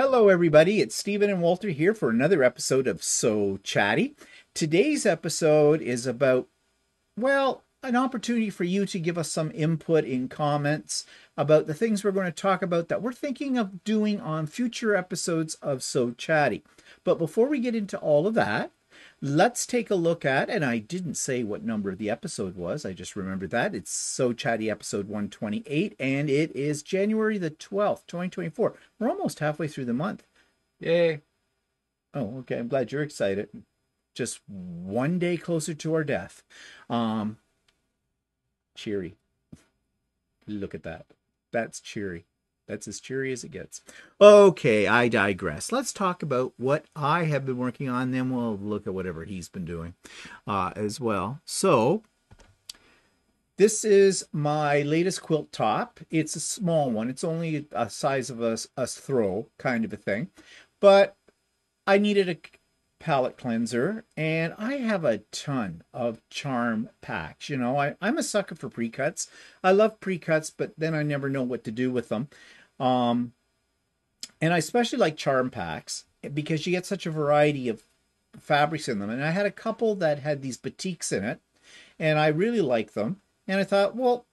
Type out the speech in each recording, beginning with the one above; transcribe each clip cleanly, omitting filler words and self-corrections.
Hello, everybody. It's Stephen and Walter here for another episode of So Chatty. Today's episode is about, well, an opportunity for you to give us some input in comments about the things we're going to talk about that we're thinking of doing on future episodes of So Chatty. But before we get into all of that, let's take a look at, and I didn't say what number the episode was, I just remembered that. It's So Chatty episode 128, and it is January the 12th, 2024. We're almost halfway through the month. Yay. Oh, okay. I'm glad you're excited. Just one day closer to our death. Cheery. Look at that. That's cheery. That's as cheery as it gets. Okay, I digress. Let's talk about what I have been working on, then we'll look at whatever he's been doing as well. So, this is my latest quilt top. It's a small one. It's only a size of a throw kind of a thing. But I needed a palette cleanser, and I have a ton of charm packs. You know, I'm a sucker for pre-cuts. I love pre-cuts, but then I never know what to do with them. And I especially like charm packs because you get such a variety of fabrics in them. And I had a couple that had these batiks in it, and I really like them. And I thought, well,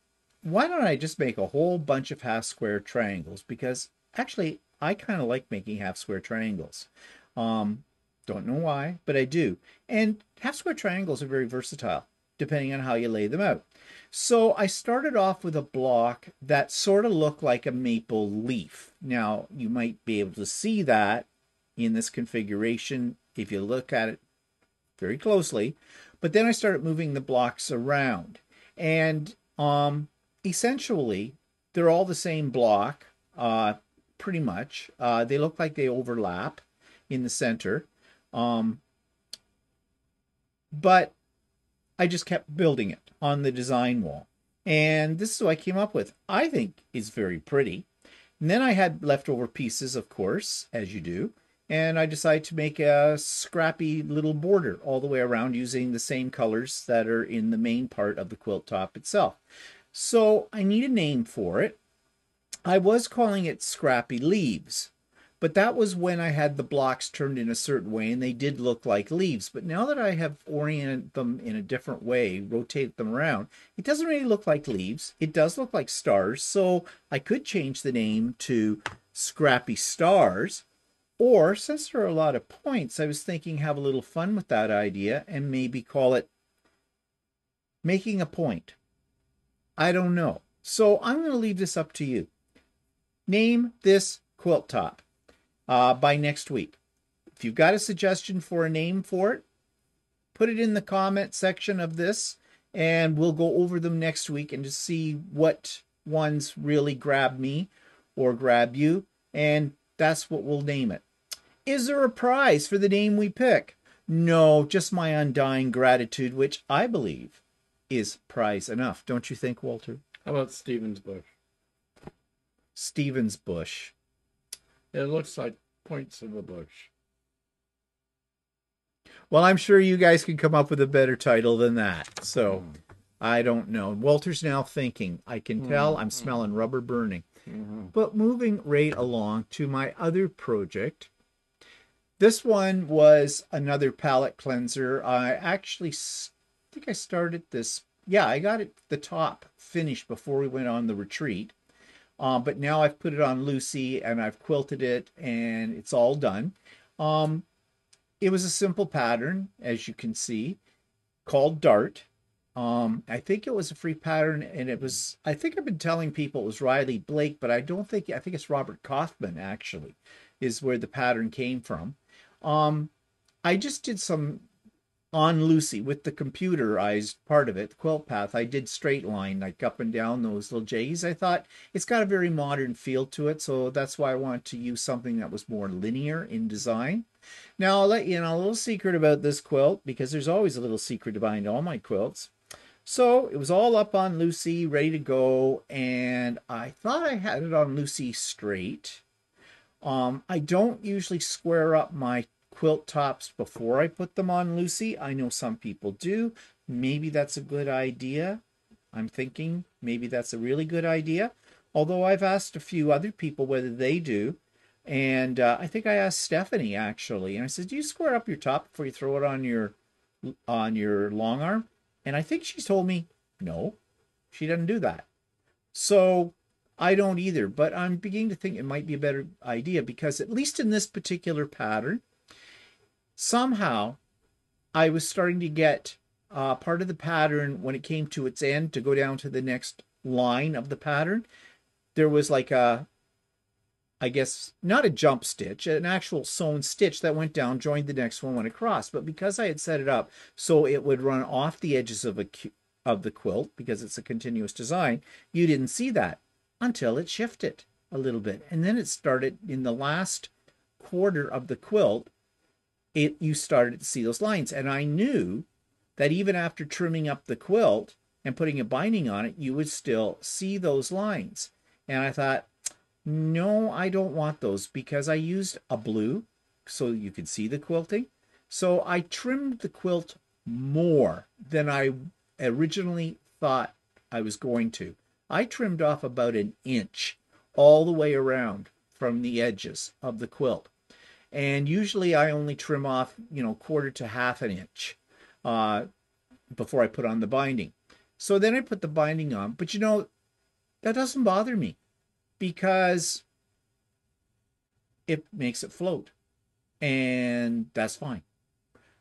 why don't I just make a whole bunch of half square triangles? Because actually, I kind of like making half square triangles. Don't know why, but I do. And half square triangles are very versatile, depending on how you lay them out. So I started off with a block that sort of looked like a maple leaf. Now, you might be able to see that in this configuration if you look at it very closely. But then I started moving the blocks around. And essentially, they're all the same block, pretty much. They look like they overlap in the center. But I just kept building it on the design wall. And this is what I came up with. I think it's very pretty. And then I had leftover pieces, of course, as you do. And I decided to make a scrappy little border all the way around using the same colors that are in the main part of the quilt top itself. So I need a name for it. I was calling it Scrappy Leaves. But that was when I had the blocks turned in a certain way, and they did look like leaves. But now that I have oriented them in a different way, rotated them around, it doesn't really look like leaves. It does look like stars. So I could change the name to Scrappy Stars. Or, since there are a lot of points, I was thinking have a little fun with that idea and maybe call it Making a Point. I don't know. So I'm going to leave this up to you. Name this quilt top. By next week. If you've got a suggestion for a name for it, put it in the comment section of this, and we'll go over them next week and just see what ones really grab me or grab you, and that's what we'll name it. Is there a prize for the name we pick? No, just my undying gratitude, which I believe is prize enough. Don't you think, Walter? How about Stephen's bush? Stephen's bush. It looks like points of a bush. Well, I'm sure you guys can come up with a better title than that. So, I don't know. Walter's now thinking. I can tell I'm smelling rubber burning. But moving right along to my other project. This one was another palette cleanser. I actually think I started this. Yeah, I got the top finished before we went on the retreat. But now I've put it on Lucy and I've quilted it and it's all done. It was a simple pattern, as you can see, called Dart. I think it was a free pattern, and it was, I think I've been telling people it was Riley Blake, but I think it's Robert Kaufman, actually, is where the pattern came from. I just did some on Lucy with the computerized part of it, the quilt path. I did straight line, like up and down those little J's. I thought it's got a very modern feel to it, so that's why I wanted to use something that was more linear in design. Now, I'll let you know a little secret about this quilt, because there's always a little secret behind all my quilts. So it was all up on Lucy, ready to go, and I thought I had it on Lucy straight. I don't usually square up my quilt tops before I put them on Lucy. I know some people do. Maybe that's a good idea. I'm thinking maybe that's a really good idea. Although I've asked a few other people whether they do. And I think I asked Stephanie actually, and I said, "Do you square up your top before you throw it on your long arm?" And I think she told me, "No, she doesn't do that." So I don't either, but I'm beginning to think it might be a better idea because at least in this particular pattern, somehow I was starting to get part of the pattern when it came to its end to go down to the next line of the pattern. There was like a, I guess, not a jump stitch, an actual sewn stitch that went down, joined the next one, went across. But because I had set it up so it would run off the edges of the quilt, because it's a continuous design, you didn't see that until it shifted a little bit. And then it started in the last quarter of the quilt, you started to see those lines. And I knew that even after trimming up the quilt and putting a binding on it, you would still see those lines. And I thought, no, I don't want those, because I used a blue so you could see the quilting. So I trimmed the quilt more than I originally thought I was going to. I trimmed off about an inch all the way around from the edges of the quilt. And usually I only trim off, quarter to half an inch before I put on the binding. So then I put the binding on. But that doesn't bother me because it makes it float. And that's fine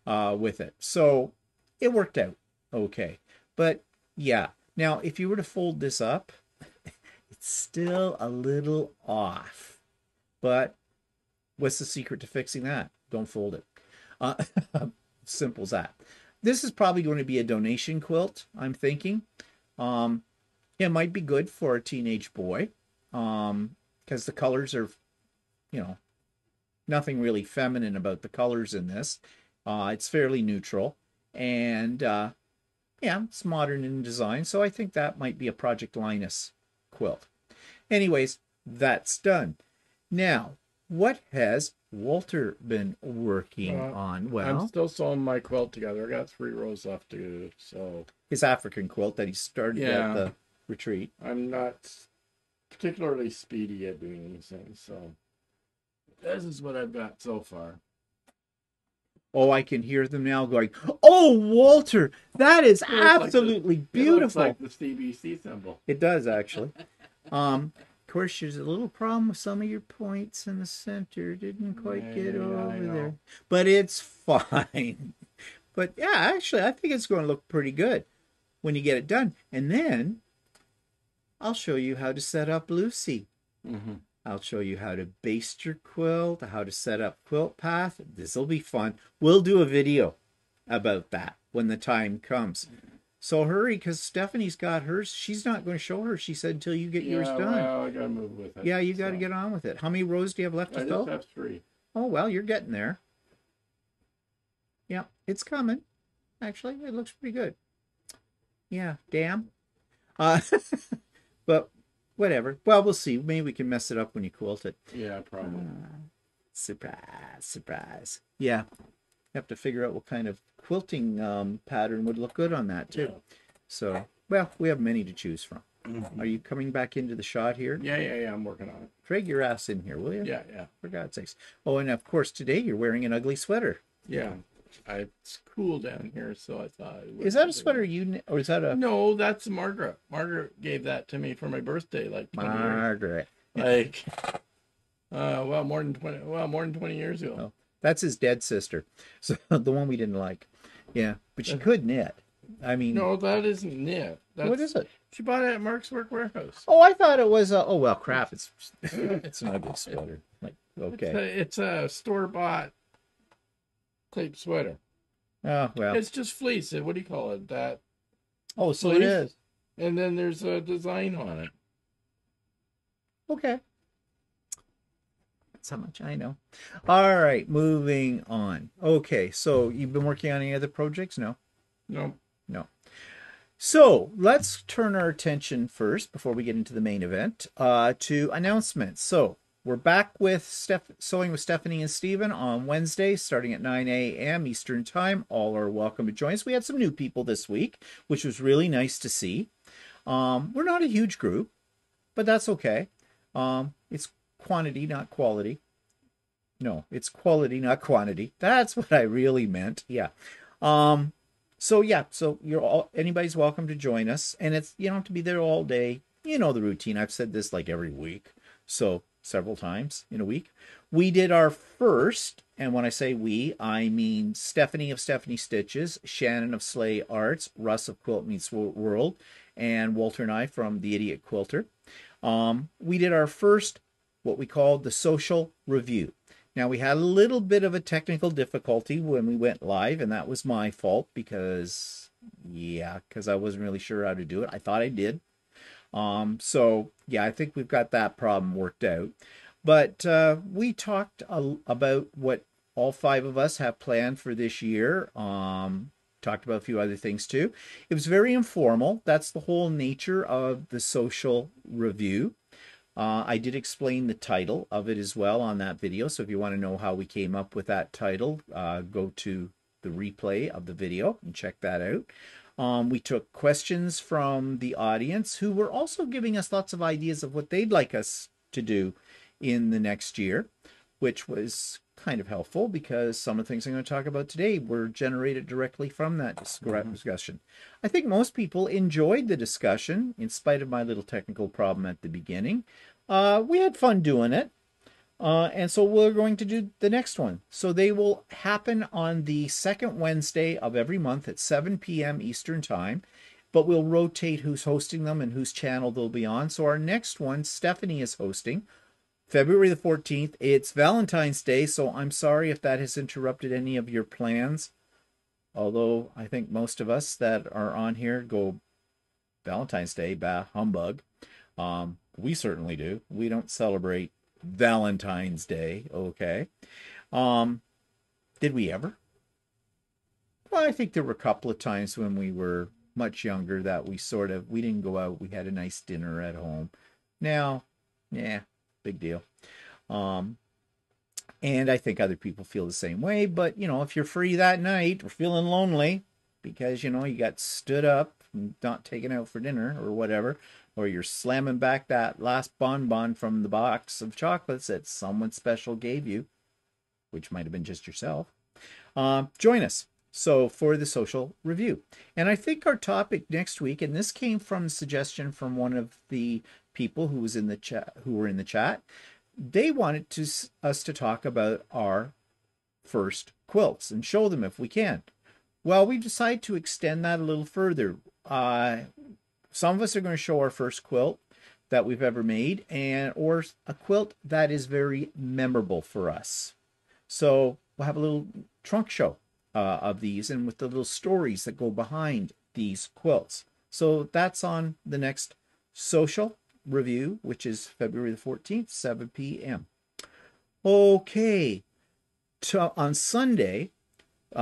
with it. So it worked out okay. But yeah, now if you were to fold this up, it's still a little off. But what's the secret to fixing that? Don't fold it. Simple as that. This is probably going to be a donation quilt, I'm thinking. It might be good for a teenage boy because the colors are, nothing really feminine about the colors in this. It's fairly neutral. And yeah, it's modern in design. So I think that might be a Project Linus quilt. Anyways, that's done. Now, what has Walter been working on? Well, I'm still sewing my quilt together. I got 3 rows left to do. So his African quilt that he started at the retreat. I'm not particularly speedy at doing these things, so this is what I've got so far. Oh, I can hear them now going, "Oh, Walter, that is absolutely beautiful." It looks like the CBC symbol. It does, actually. Of course, there's a little problem with some of your points in the center. Didn't quite get over there. But it's fine. But yeah, actually, I think it's going to look pretty good when you get it done. And then I'll show you how to set up Lucy. Mm-hmm. I'll show you how to baste your quilt, how to set up quilt path. This will be fun. We'll do a video about that when the time comes. So hurry, because Stephanie's got hers. She's not going to show her, she said, until you get yours done. Well, I got to move with it. Yeah, you got to get on with it. How many rows do you have left to fill? I just have 3. Oh, well, you're getting there. Yeah, it's coming. Actually, it looks pretty good. Yeah, damn. But whatever. Well, we'll see. Maybe we can mess it up when you quilt it. Yeah, probably. Surprise. Yeah. You have to figure out what kind of quilting pattern would look good on that, too. Yeah. So, well, we have many to choose from. Mm-hmm. Are you coming back into the shot here? Yeah. I'm working on it. Drag your ass in here, will you? Yeah. For God's sakes. Oh, and of course, today you're wearing an ugly sweater. Yeah. It's cool down here, so I thought... Is that a sweater or is that a... No, that's Margaret. Margaret gave that to me for my birthday, like 20 Margaret. Years. More than 20 years ago. Oh, that's his dead sister. So the one we didn't like. Yeah, but she could knit. I mean... No, that isn't knit. What is it? She bought it at Mark's Work Warehouse. Oh, I thought it was oh, well, crap. It's an ugly sweater. Like, okay. It's a store-bought type sweater. Oh, well. It's just fleece. What do you call it? That. Oh, so fleece? It is. And then there's a design on it. Okay. That's how much I know. All right, moving on. Okay, so you've been working on any other projects? No. So let's turn our attention first, before we get into the main event, to announcements. So we're back with Sewing with Stephanie and Stephen on Wednesday, starting at 9 a.m. Eastern Time. All are welcome to join us. We had some new people this week, which was really nice to see. We're not a huge group, but that's okay. It's quantity, not quality. No, it's quality, not quantity. That's what I really meant. Yeah. Um, so yeah, so you're all anybody's welcome to join us, and it's you don't have to be there all day. You know the routine. I've said this like every week, so several times in a week. We did our first, and when I say we, I mean Stephanie of Stephanie Stitches, Shannon of Slay Arts, Russ of Quilt Meets World, and Walter and I from the Idiot Quilter. We did our first, what we called the Sewcial review. Now, we had a little bit of a technical difficulty when we went live, and that was my fault because, yeah, because I wasn't really sure how to do it. I thought I did. So, yeah, I think we've got that problem worked out. But we talked about what all five of us have planned for this year. Talked about a few other things too. It was very informal. That's the whole nature of the Sewcial review. I did explain the title of it as well on that video. So if you want to know how we came up with that title, go to the replay of the video and check that out. We took questions from the audience who were also giving us lots of ideas of what they'd like us to do in the next year, which was kind of helpful because some of the things I'm going to talk about today were generated directly from that discussion. I think most people enjoyed the discussion in spite of my little technical problem at the beginning. We had fun doing it. And so we're going to do the next one. So they will happen on the second Wednesday of every month at 7 p.m. Eastern Time, but we'll rotate who's hosting them and whose channel they'll be on. So our next one, Stephanie is hosting. February the 14th. It's Valentine's Day, so I'm sorry if that has interrupted any of your plans. Although I think most of us that are on here go Valentine's Day, bah, humbug. We certainly do. We don't celebrate Valentine's Day, okay? Did we ever? Well, I think there were a couple of times when we were much younger that we didn't go out. We had a nice dinner at home. Now, yeah, big deal. And I think other people feel the same way. But, if you're free that night or feeling lonely because, you got stood up and not taken out for dinner or whatever, or you're slamming back that last bonbon from the box of chocolates that someone special gave you, which might have been just yourself, join us. So for the Sewcial review. And I think our topic next week, and this came from a suggestion from one of the people who was in the chat, who were in the chat, they wanted us to talk about our first quilts and show them if we can. Well, we decided to extend that a little further. Some of us are going to show our first quilt that we've ever made, or a quilt that is very memorable for us. So we'll have a little trunk show of these, and with the little stories that go behind these quilts. So that's on the next Sewcial review, which is February the 14th, 7 p.m. Okay, on Sunday,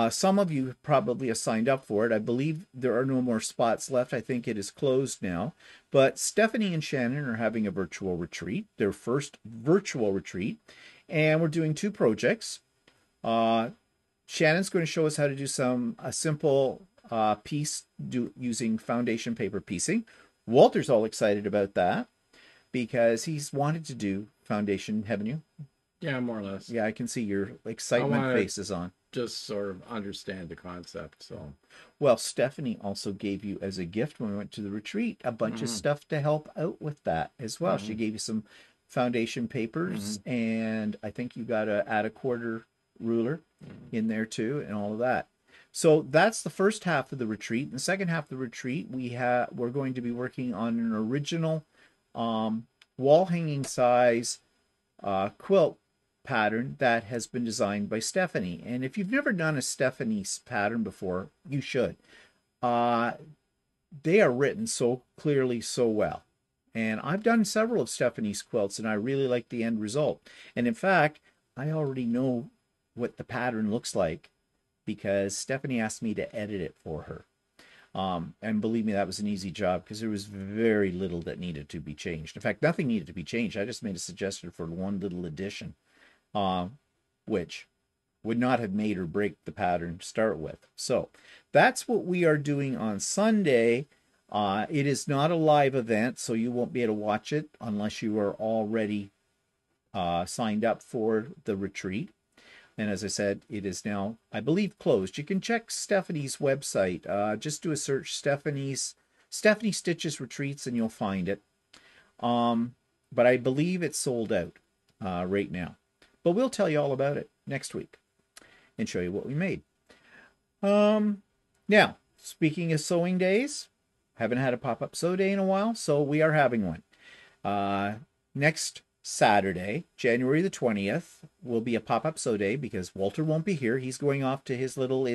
some of you probably have signed up for it. I believe there are no more spots left. I think it is closed now. But Stephanie and Shannon are having a virtual retreat, their first virtual retreat, and we're doing two projects. Shannon's going to show us how to do a simple piece using foundation paper piecing. Walter's all excited about that because he's wanted to do foundation, haven't you? Yeah, more or less. Yeah, I can see your excitement faces on. Just sort of understand the concept. So, well, Stephanie also gave you as a gift when we went to the retreat a bunch of stuff to help out with that as well. She gave you some foundation papers, and I think you got to add a quarter ruler in there too, and all of that. So that's the first half of the retreat. In the second half of the retreat, we're going to be working on an original wall hanging size quilt pattern that has been designed by Stephanie. And if you've never done a Stephanie's pattern before, you should. They are written so clearly, so well. And I've done several of Stephanie's quilts, and I really like the end result. And in fact, I already know what the pattern looks like because Stephanie asked me to edit it for her. And believe me, that was an easy job because there was very little that needed to be changed. In fact, nothing needed to be changed. I just made a suggestion for one little addition, which would not have made or break the pattern to start with. So that's what we are doing on Sunday. It is not a live event, so you won't be able to watch it unless you are already signed up for the retreat. And as I said, it is now, I believe, closed. You can check Stephanie's website. Just do a search, Stephanie Stitches Retreats, and you'll find it. But I believe it's sold out right now. But we'll tell you all about it next week and show you what we made. Now, speaking of sewing days, haven't had a pop-up sew day in a while, so we are having one. Next Saturday, January the 20th, will be a pop-up sew day because Walter won't be here. He's going off to his little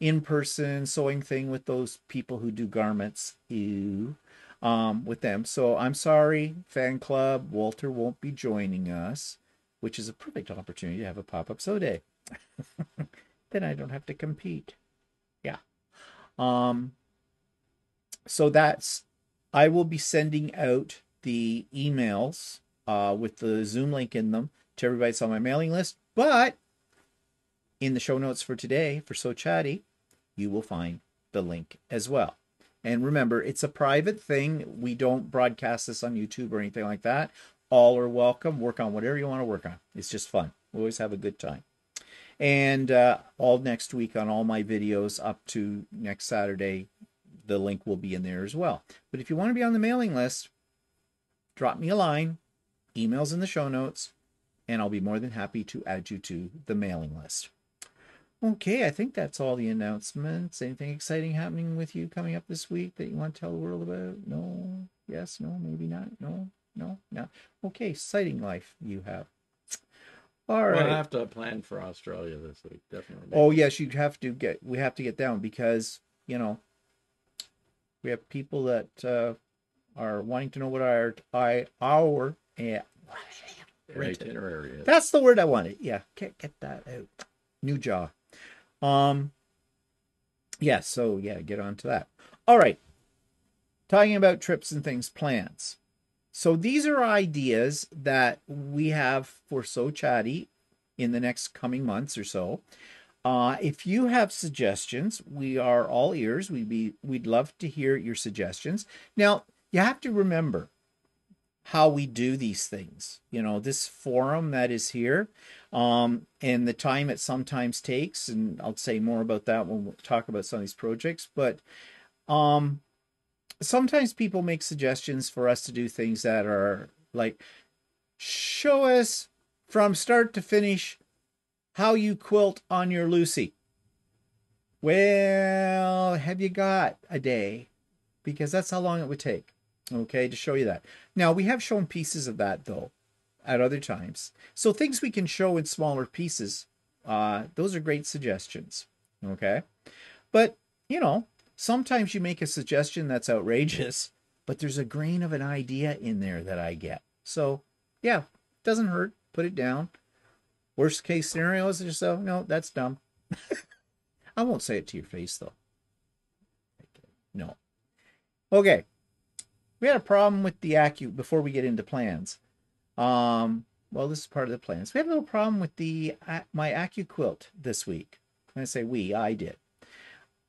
in-person sewing thing with those people who do garments. With them. So I'm sorry, fan club, Walter won't be joining us, which is a perfect opportunity to have a pop-up sew day. Then I don't have to compete. Yeah. So I will be sending out the emails with the Zoom link in them to everybody that's on my mailing list. But in the show notes for today, for So Chatty, you will find the link as well. And remember, it's a private thing. We don't broadcast this on YouTube or anything like that. All are welcome. Work on whatever you want to work on. It's just fun. We always have a good time. And all next week on all my videos up to next Saturday, the link will be in there as well. But if you want to be on the mailing list, drop me a line, emails in the show notes, and I'll be more than happy to add you to the mailing list. Okay, I think that's all the announcements. Anything exciting happening with you coming up this week that you want to tell the world about? No? Yes? No? Maybe not? No? No? No? Okay, exciting life you have. All right. Well, I have to plan for Australia this week, definitely. Oh, yes, we have to get down because, we have people that are wanting to know what our itinerary is. That's the word I wanted. Yeah, get that out. New jaw. Yeah, so yeah, get on to that. All right. Talking about trips and things, plans. So these are ideas that we have for So Chatty in the next coming months or so. If you have suggestions, we are all ears. We'd love to hear your suggestions. Now, you have to remember how we do these things. This forum that is here, and the time it sometimes takes, and I'll say more about that when we talk about some of these projects, but sometimes people make suggestions for us to do things that are like, show us from start to finish how you quilt on your Lucy. Well, have you got a day? Because that's how long it would take, okay, to show you that. Now, we have shown pieces of that, though, at other times. So things we can show in smaller pieces, those are great suggestions, okay? But, sometimes you make a suggestion that's outrageous, but there's a grain of an idea in there that I get. So, yeah, doesn't hurt. Put it down. Worst case scenario is just, no, that's dumb. I won't say it to your face, though. No. Okay. We had a problem with the Accquilt before we get into plans. Well, this is part of the plans. We had a little problem with my Accquilt quilt this week. When I say I did.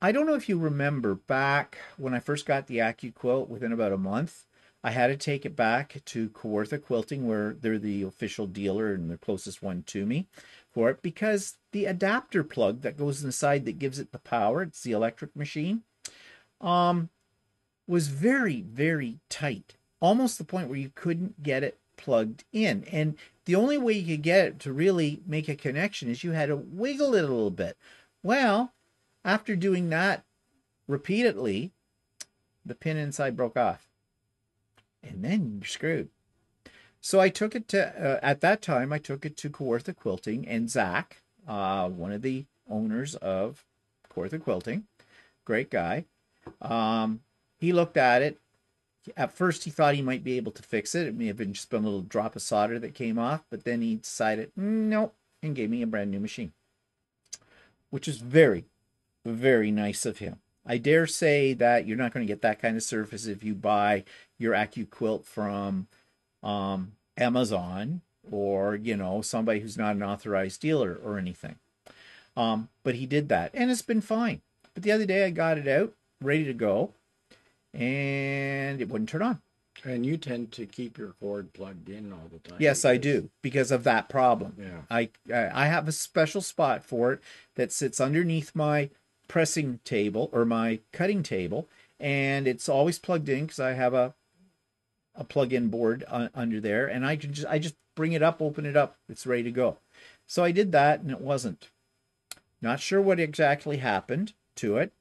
I don't know if you remember back when I first got the Accquilt quilt, within about a month, I had to take it back to Kawartha Quilting, where they're the official dealer and the closest one to me for it, because the adapter plug that goes inside that gives it the power, it's the electric machine, was very, very tight. Almost the point where you couldn't get it plugged in. And the only way you could get it to really make a connection is you had to wiggle it a little bit. Well, after doing that repeatedly, the pin inside broke off. And then you're screwed. So I took it to, at that time, I took it to Kawartha Quilting, and Zach, one of the owners of Kawartha Quilting, great guy, he looked at it. At first, he thought he might be able to fix it. It may have been just been a little drop of solder that came off, but then he decided, nope, and gave me a brand new machine, which is very, very nice of him. I dare say that you're not going to get that kind of service if you buy your Accquilt quilt from Amazon or, somebody who's not an authorized dealer or anything. But he did that, and it's been fine. But the other day I got it out, ready to go, and it wouldn't turn on. And you tend to keep your cord plugged in all the time. Yes, I do, because of that problem. Yeah. I have a special spot for it that sits underneath my pressing table or my cutting table, and it's always plugged in because I have a plug-in board under there, and I just bring it up, open it up, it's ready to go. So I did that, and it wasn't. Not sure what exactly happened to it,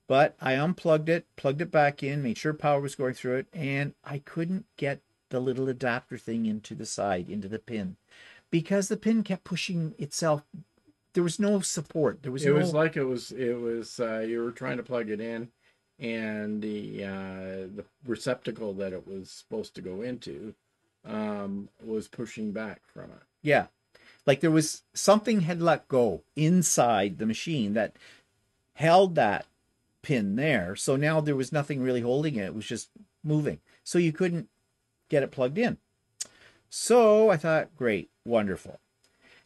but I unplugged it, plugged it back in, made sure power was going through it, and I couldn't get the little adapter thing into the side, into the pin, because the pin kept pushing itself. There was no support. There was It no. was like it was you were trying to plug it in, and the receptacle that it was supposed to go into was pushing back from it. Yeah, like there was something had let go inside the machine that held that pin there. So now there was nothing really holding it. It was just moving. So you couldn't get it plugged in. So I thought, great, wonderful.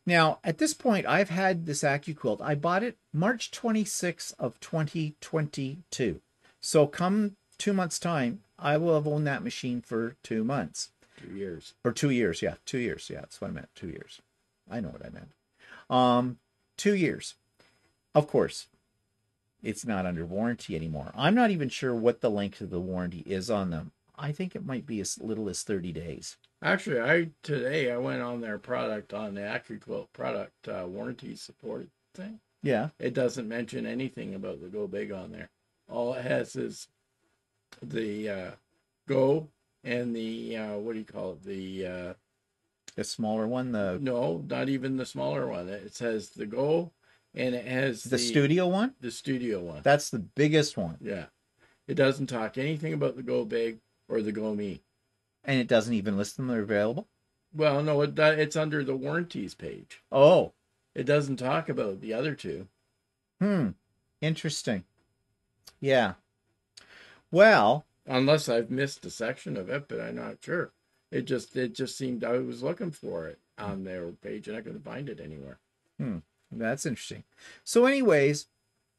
Now, at this point, I've had this Accquilt. I bought it March 26th of 2022. So come 2 months' time, I will have owned that machine for 2 months. 2 years. Or 2 years, yeah. 2 years, yeah. That's what I meant, 2 years. I know what I meant. 2 years. Of course, it's not under warranty anymore. I'm not even sure what the length of the warranty is on them. I think it might be as little as 30 days. Actually, today I went on their product, on the Accquilt product warranty support thing. Yeah. It doesn't mention anything about the Go Big on there. All it has is the Go and the what do you call it? The smaller one, no, not even the smaller one. It says the Go, and it has the studio one. The studio one. That's the biggest one. Yeah, it doesn't talk anything about the Go Big or the Go Me. And it doesn't even list them they're available? Well, no, it's under the warranties page. Oh. It doesn't talk about the other two. Interesting. Yeah. Well. Unless I've missed a section of it, but I'm not sure. It just seemed I was looking for it on their page and I couldn't find it anywhere. That's interesting. So anyways,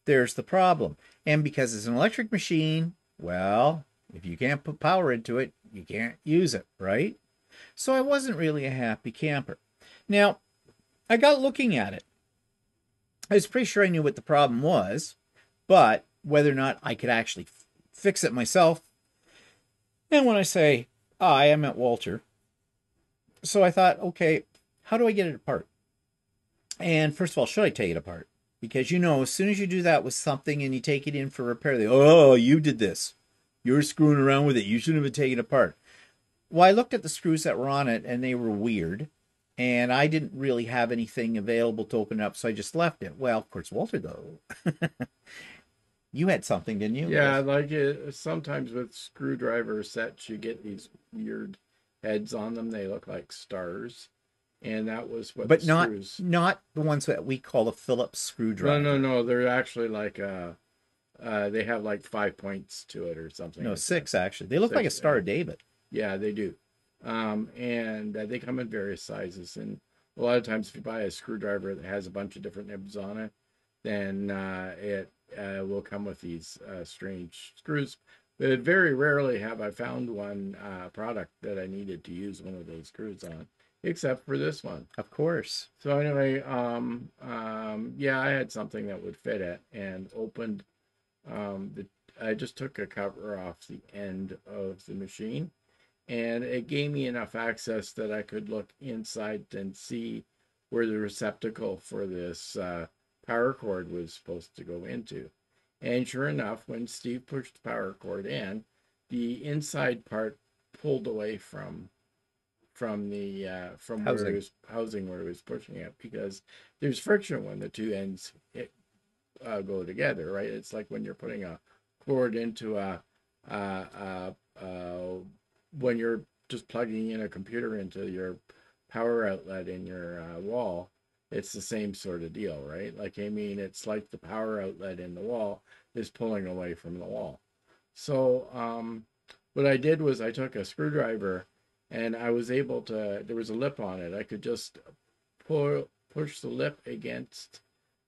there's the problem. And because it's an electric machine, well, if you can't put power into it, you can't use it, right? So I wasn't really a happy camper. Now, I got looking at it. I was pretty sure I knew what the problem was, but whether or not I could actually fix it myself. And when I say I am at Walter. So I thought, okay, how do I get it apart? And first of all, should I take it apart? Because, as soon as you do that with something and you take it in for repair, you did this. You were screwing around with it. You shouldn't have taken it apart. Well, I looked at the screws that were on it, and they were weird. And I didn't really have anything available to open up, so I just left it. Well, of course, Walter, though. You had something, didn't you? Yeah, like sometimes with screwdriver sets, you get these weird heads on them. They look like stars. And that was what but the not screws... not the ones that we call a Phillips screwdriver. No. They're actually like they have like 5 points to it or something. No, like 6 actually. They look like a Star of David. Yeah, they do. And they come in various sizes. And a lot of times, if you buy a screwdriver that has a bunch of different nibs on it, then it will come with these strange screws. But very rarely have I found one product that I needed to use one of those screws on, except for this one. Of course. So anyway, yeah, I had something that would fit it and opened I just took a cover off the end of the machine, and it gave me enough access that I could look inside and see where the receptacle for this power cord was supposed to go into. And sure enough, when Steve pushed the power cord in, the inside part pulled away from housing. where it was where it was pushing it, because there's friction when the two ends go together, right? It's like when you're putting a cord into when you're just plugging in a computer into your power outlet in your wall. It's the same sort of deal, right? Like, I mean, it's like the power outlet in the wall is pulling away from the wall. So what I did was I took a screwdriver, and I was able to, there was a lip on it. I could just push the lip against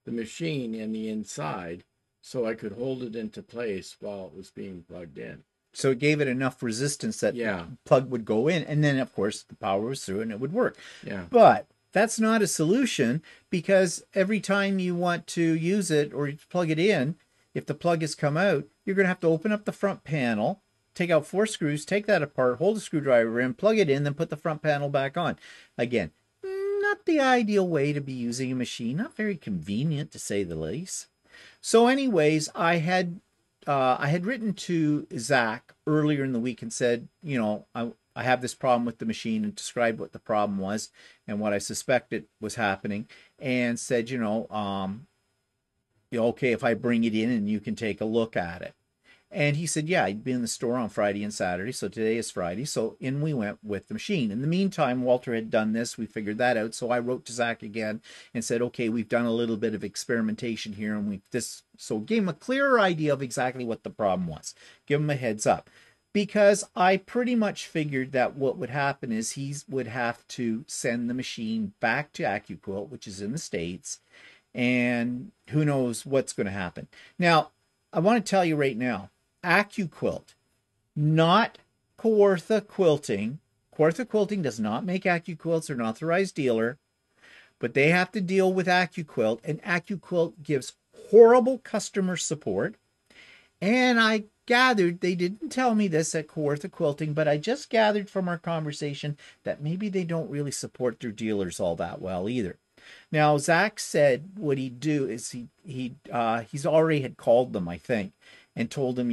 the machine in the inside, so I could hold it into place while it was being plugged in. so it gave it enough resistance that Yeah. the plug would go in, and then of course the power was through and it would work. Yeah. But that's not a solution, because every time you want to use it or you plug it in, if the plug has come out, you're going to have to open up the front panel, take out 4 screws, take that apart, hold a screwdriver in, plug it in, then put the front panel back on. Again, not the ideal way to be using a machine, not very convenient to say the least. So anyways, I had written to Zach earlier in the week and said, I have this problem with the machine, and described what the problem was and what I suspected was happening, and said, okay, if I bring it in and you can take a look at it. And he said, yeah, I'd been in the store on Friday and Saturday. So today is Friday. So in we went with the machine. In the meantime, Walter had done this. We figured that out. So I wrote to Zach again and said, okay, we've done a little bit of experimentation here. And so gave him a clearer idea of exactly what the problem was. Give him a heads up. Because I pretty much figured that what would happen is he would have to send the machine back to Accquilt, which is in the States. And who knows what's going to happen. Now, I want to tell you right now, Accquilt, not Kawartha Quilting. Kawartha Quilting does not make Acquiquilts. They're an authorized dealer, but they have to deal with Accquilt, and Accquilt gives horrible customer support. And I gathered, they didn't tell me this at Kawartha Quilting, but I just gathered from our conversation that maybe they don't really support their dealers all that well either. Now, Zach said what he'd do is he's already had called them, I think, and told him,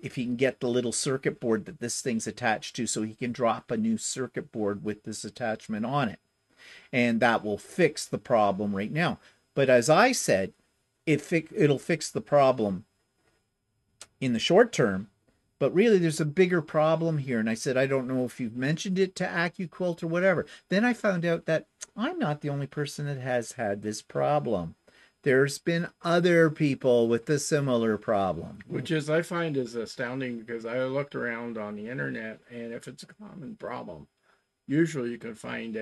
if he can get the little circuit board that this thing's attached to, so he can drop a new circuit board with this attachment on it. And that will fix the problem right now. But as I said, it'll fix the problem in the short term. But really, there's a bigger problem here. And I said, I don't know if you've mentioned it to Accquilt or whatever. Then I found out that I'm not the only person that has had this problem. There's been other people with a similar problem. Which is, I find, is astounding, because I looked around on the internet, and if it's a common problem, usually you can find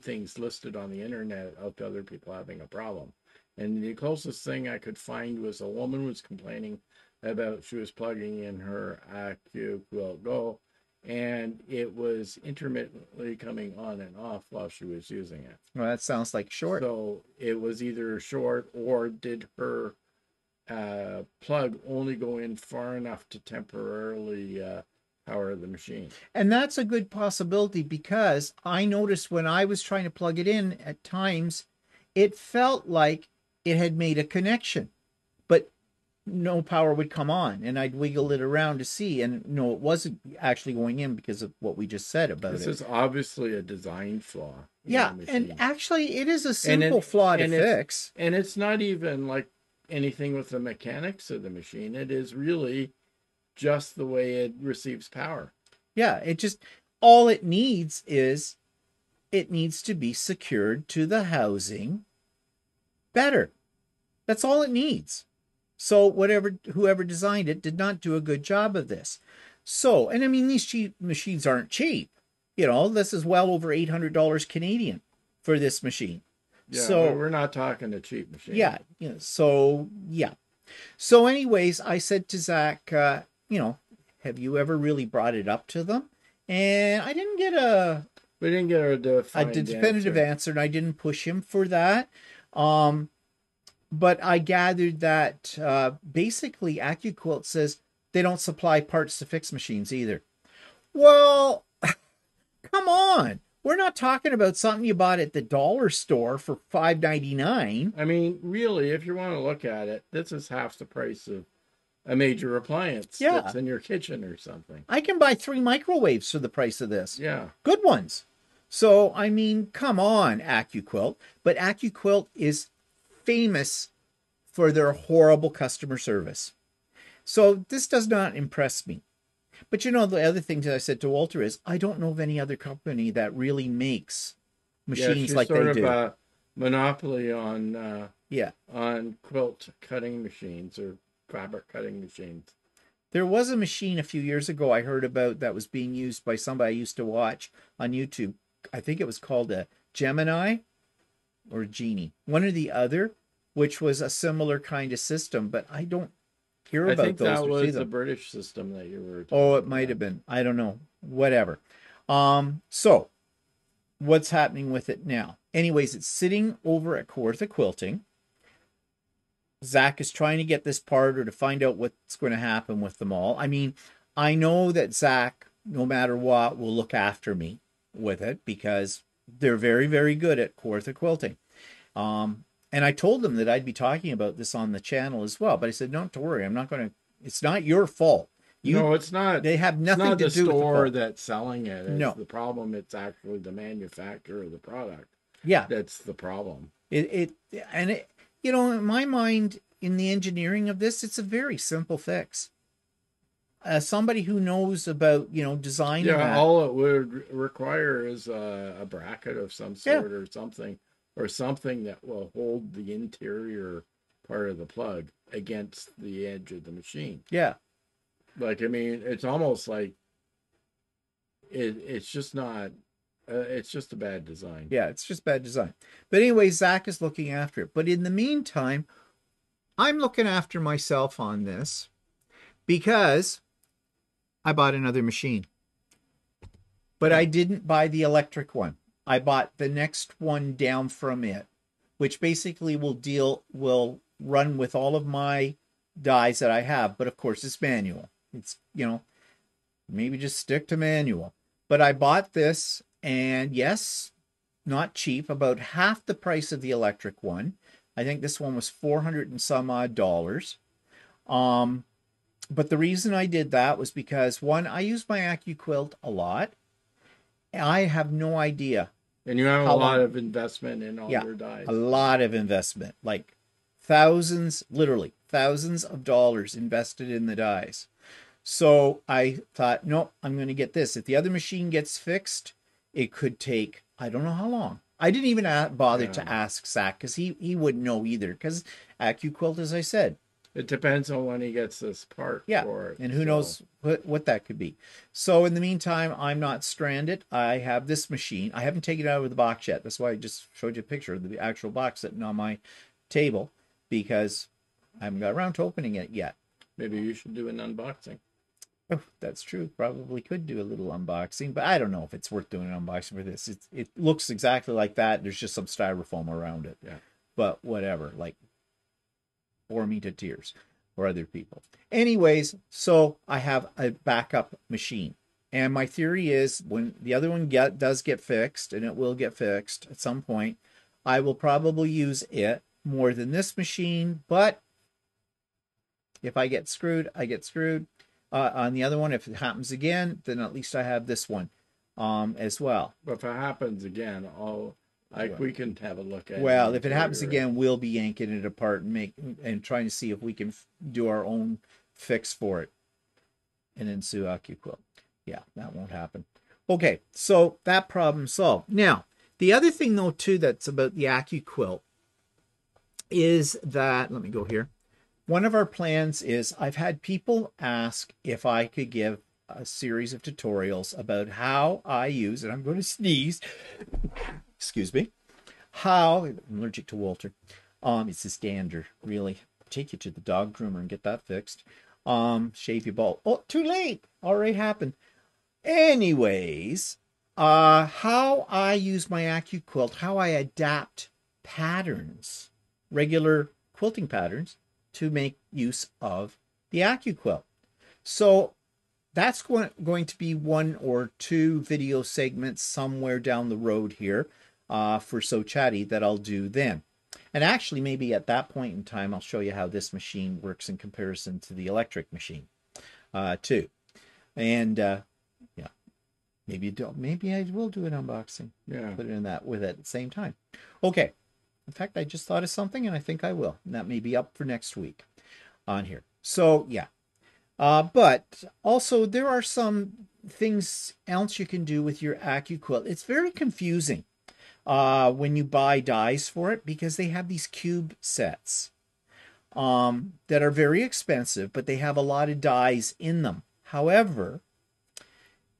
things listed on the internet of other people having a problem. And the closest thing I could find was a woman was complaining about she was plugging in her Accquilt Go, and it was intermittently coming on and off while she was using it. Well, that sounds like short. So it was either short, or did her plug only go in far enough to temporarily power the machine? And that's a good possibility, because I noticed when I was trying to plug it in at times, it felt like it had made a connection, but no power would come on, and I'd wiggle it around to see, and no, it wasn't actually going in because of what we just said about This it. is obviously a design flaw. Yeah, and actually it is a simple flaw to fix. And it's not even like anything with the mechanics of the machine. It is really just the way it receives power. Yeah, it just, all it needs is, it needs to be secured to the housing better. That's all it needs. So whoever designed it did not do a good job of this. So, and I mean, these cheap machines aren't cheap. This is well over $800 Canadian for this machine. Yeah, so we're not talking a cheap machine. Yeah. So anyways, I said to Zach, have you ever really brought it up to them? And I didn't get we didn't get a definitive answer, and I didn't push him for that. But I gathered that basically Accquilt says they don't supply parts to fix machines either. Well, come on. We're not talking about something you bought at the dollar store for $5.99. I mean, really, if you want to look at it, this is half the price of a major appliance that's in your kitchen or something. I can buy 3 microwaves for the price of this. Yeah. Good ones. So, I mean, come on, Accquilt. But Accquilt is famous for their horrible customer service. So this does not impress me. But the other thing that I said to Walter is, I don't know of any other company that really makes machines like they do. She's sort of a monopoly on on quilt cutting machines or fabric cutting machines. There was a machine a few years ago I heard about that was being used by somebody I used to watch on YouTube. I think it was called a Gemini or Genie, one or the other, which was a similar kind of system, but I don't hear I about think those that or see was the them. British system that you were Oh, talking it might about. have been. I don't know. Whatever. So what's happening with it now? Anyways, it's sitting over at Kawartha Quilting. Zach is trying to get this part or to find out what's going to happen with them all. I mean, I know that Zach, no matter what, will look after me with it because they're very, very good at Kawartha Quilting. And I told them that I'd be talking about this on the channel as well. But I said, don't worry, I'm not going to. It's not your fault. No, it's not. They have It's nothing not to the do with the store fault. that's selling it. It's No. the problem. It's actually the manufacturer of the product. Yeah. That's the problem. You know, in my mind, in the engineering of this, it's a very simple fix. Somebody who knows about, you know, design and Yeah, that. all it would require is a bracket of some Yeah. sort or something that will hold the interior part of the plug against the edge of the machine. Yeah. Like, I mean, it's almost like it's just not. It's just a bad design. Yeah, it's just bad design. But anyway, Zach is looking after it. But in the meantime, I'm looking after myself on this because I bought another machine. But I didn't buy the electric one. I bought the next one down from it, which basically will run with all of my dies that I have, but of course it's manual. It's, you know, maybe just stick to manual. But I bought this, and yes, not cheap, about half the price of the electric one. I think this one was 400 and some odd dollars. But the reason I did that was because, one, I use my Accquilt a lot. I have no idea. And you have a how lot long. of investment in all your dies. A lot of investment, like thousands, literally thousands of dollars invested in the dies. So I thought, no, I'm going to get this. If the other machine gets fixed, it could take, I don't know how long. I didn't even bother to ask Zach because he wouldn't know either. Because Accquilt, as I said, it depends on when he gets this part for it. And who knows what that could be. So in the meantime, I'm not stranded. I have this machine. I haven't taken it out of the box yet. That's why I just showed you a picture of the actual box sitting on my table because I haven't got around to opening it yet. Maybe you should do an unboxing. Oh, that's true. Probably could do a little unboxing, but I don't know if it's worth doing an unboxing for this. It looks exactly like that. There's just some styrofoam around it. Yeah. But whatever, like, bore me to tears or other people. Anyways, so I have a backup machine. And my theory is when the other one does get fixed, and it will get fixed at some point, I will probably use it more than this machine. But if I get screwed, I get screwed. On the other one, if it happens again, then at least I have this one as well. But if it happens again, we can have a look at it. Well, if it happens again, we'll be yanking it apart and trying to see if we can do our own fix for it. And then sue Accquilt. Yeah, that won't happen. Okay, so that problem solved. Now, the other thing though too that's about the Accquilt is that, let me go here. One of our plans is I've had people ask if I could give a series of tutorials about how I use, and I'm going to sneeze, excuse me, how, I'm allergic to Walter, it's a standard, really. Take you to the dog groomer and get that fixed. Shave your ball. Oh, too late. Already happened. Anyways, how I use my Accquilt, how I adapt patterns, regular quilting patterns, to make use of the Accquilt. So that's going to be one or two video segments somewhere down the road here for So Chatty that I'll do then. And actually, maybe at that point in time, I'll show you how this machine works in comparison to the electric machine too. And yeah, maybe I will do an unboxing. Yeah. Put it in that with it at the same time. Okay. In fact, I just thought of something, and I think I will. And that may be up for next week on here. So, yeah. But also, there are some things else you can do with your Accquilt. It's very confusing when you buy dies for it because they have these cube sets that are very expensive, but they have a lot of dies in them. However,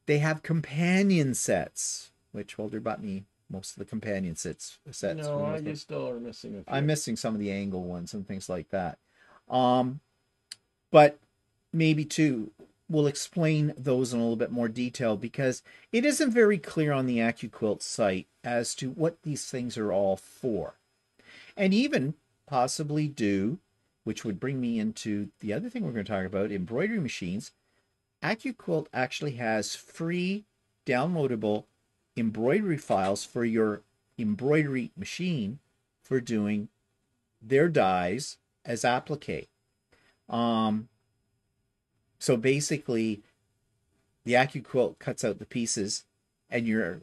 they have companion sets, which Walter bought me most of the companion sets. No, you still are missing a few. I'm missing some of the angle ones and things like that. But maybe too, we'll explain those in a little bit more detail because it isn't very clear on the Accquilt site as to what these things are all for. And even possibly do, which would bring me into the other thing we're going to talk about, embroidery machines. Accquilt actually has free downloadable embroidery files for your embroidery machine for doing their dies as applique. So basically, the Accquilt cuts out the pieces, and you're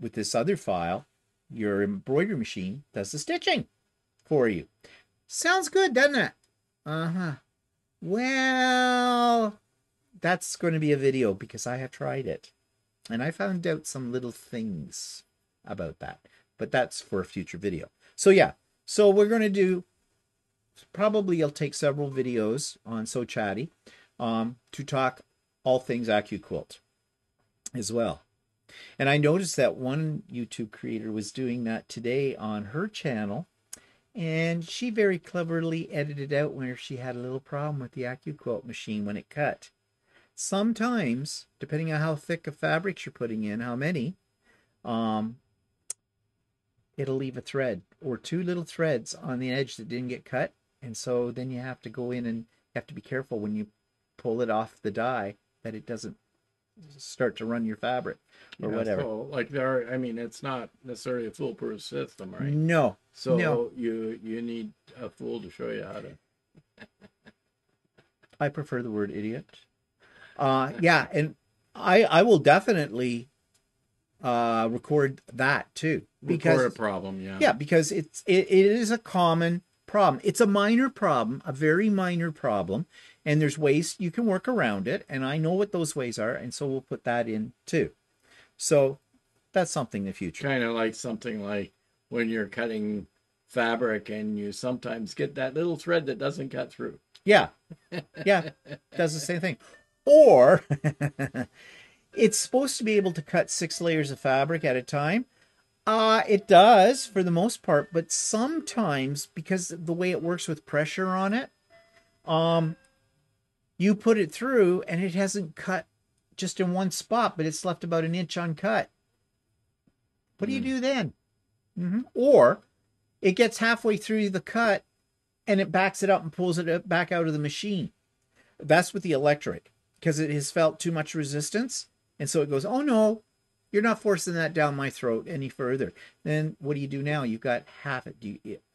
with this other file, your embroidery machine does the stitching for you. Sounds good, doesn't it? Uh-huh. Well, that's going to be a video because I have tried it. And I found out some little things about that. But that's for a future video. So yeah. So we're going to do, probably I'll take several videos on So Chatty to talk all things Accquilt as well. And I noticed that one YouTube creator was doing that today on her channel. And she very cleverly edited out where she had a little problem with the Accquilt machine when it cut. Sometimes, depending on how thick of fabrics you're putting in, how many, it'll leave a thread or two little threads on the edge that didn't get cut. And so then you have to go in and you have to be careful when you pull it off the die that it doesn't start to run your fabric or whatever. So like there are, I mean, it's not necessarily a foolproof system, right? No. So no. you need a fool to show you how to. I prefer the word idiot. Yeah, and I will definitely record that too. Record a problem, yeah. Yeah, because it is a common problem. It's a minor problem, a very minor problem, and there's ways you can work around it, and I know what those ways are, and so we'll put that in too. So that's something in the future. Kind of like something like when you're cutting fabric and you sometimes get that little thread that doesn't cut through. Yeah. Yeah. Does the same thing. Or it's supposed to be able to cut 6 layers of fabric at a time. It does for the most part, but sometimes because of the way it works with pressure on it, you put it through and it hasn't cut just in one spot, but it's left about an inch uncut. What do you do then? Or it gets halfway through the cut and it backs it up and pulls it back out of the machine. That's with the electric because it has felt too much resistance. And so it goes, oh no, you're not forcing that down my throat any further. Then what do you do now? You've got half it.